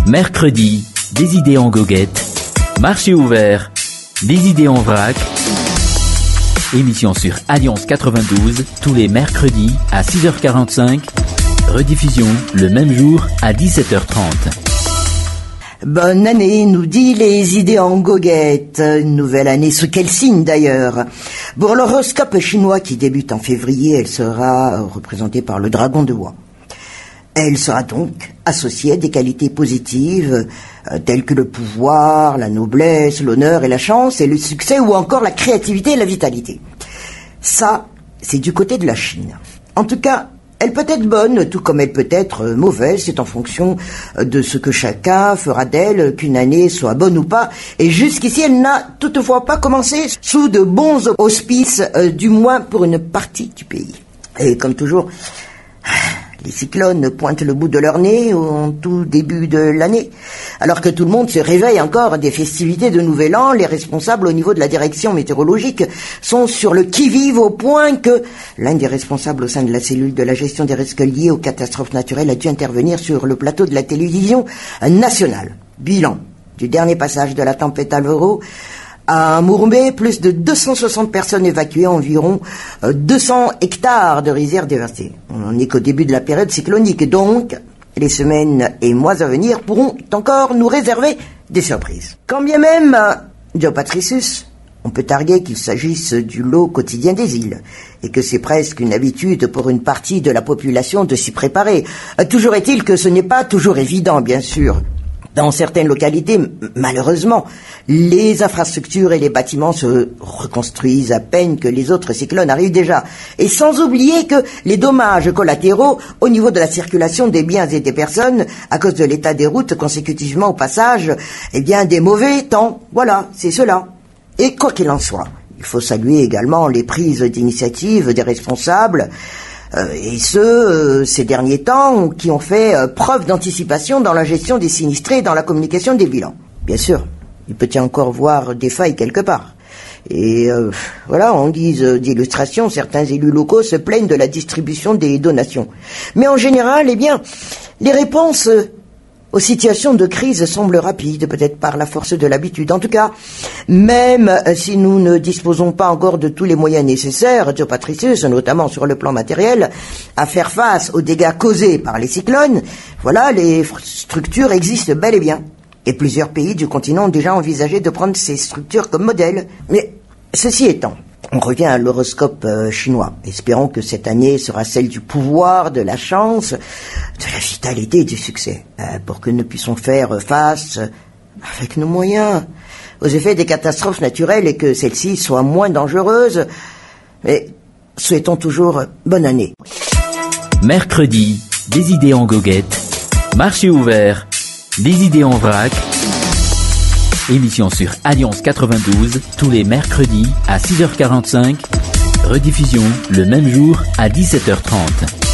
Mercredi, des idées en goguette. Marché ouvert, des idées en vrac. Émission sur Alliance 92, tous les mercredis à 6h45. Rediffusion le même jour à 17h30. Bonne année, nous dit les idées en goguette. Une nouvelle année, sous quel signe d'ailleurs? Pour l'horoscope chinois qui débute en février, elle sera représentée par le dragon de bois. Elle sera donc associée à des qualités positives telles que le pouvoir, la noblesse, l'honneur et la chance et le succès ou encore la créativité et la vitalité. Ça, c'est du côté de la Chine. En tout cas, elle peut être bonne, tout comme elle peut être mauvaise, c'est en fonction de ce que chacun fera d'elle, qu'une année soit bonne ou pas. Et jusqu'ici, elle n'a toutefois pas commencé sous de bons auspices, du moins pour une partie du pays. Et comme toujours, les cyclones pointent le bout de leur nez au tout début de l'année. Alors que tout le monde se réveille encore des festivités de Nouvel An, les responsables au niveau de la direction météorologique sont sur le qui-vive au point que l'un des responsables au sein de la cellule de la gestion des risques liés aux catastrophes naturelles a dû intervenir sur le plateau de la télévision nationale. Bilan du dernier passage de la tempête Alvaro. À Mouroumbé, plus de 260 personnes évacuées, environ 200 hectares de rizières dévastées. On n'en est qu'au début de la période cyclonique, donc les semaines et mois à venir pourront encore nous réserver des surprises. Quand bien même, Joe Patricius, on peut targuer qu'il s'agisse du lot quotidien des îles, et que c'est presque une habitude pour une partie de la population de s'y préparer. Toujours est-il que ce n'est pas toujours évident, bien sûr. Dans certaines localités, malheureusement, les infrastructures et les bâtiments se reconstruisent à peine que les autres cyclones arrivent déjà. Et sans oublier que les dommages collatéraux au niveau de la circulation des biens et des personnes, à cause de l'état des routes consécutivement au passage, eh bien, des mauvais temps. Voilà, c'est cela. Et quoi qu'il en soit, il faut saluer également les prises d'initiative des responsables, et ces derniers temps, qui ont fait preuve d'anticipation dans la gestion des sinistrés et dans la communication des bilans. Bien sûr, il peut y encore voir des failles quelque part. Et voilà, en guise d'illustration, certains élus locaux se plaignent de la distribution des donations. Mais en général, eh bien, les réponses aux situations de crise semblent rapides, peut-être par la force de l'habitude. En tout cas, même si nous ne disposons pas encore de tous les moyens nécessaires, Joe Patricius, notamment sur le plan matériel, à faire face aux dégâts causés par les cyclones, voilà, les structures existent bel et bien. Et plusieurs pays du continent ont déjà envisagé de prendre ces structures comme modèle. Mais ceci étant, on revient à l'horoscope chinois. Espérons que cette année sera celle du pouvoir, de la chance, de la vitalité et du succès, pour que nous puissions faire face, avec nos moyens, aux effets des catastrophes naturelles et que celles-ci soient moins dangereuses. Mais souhaitons toujours bonne année. Mercredi, des idées en goguette. Marché ouvert, des idées en vrac. Émission sur Alliance 92, tous les mercredis à 6h45. Rediffusion le même jour à 17h30.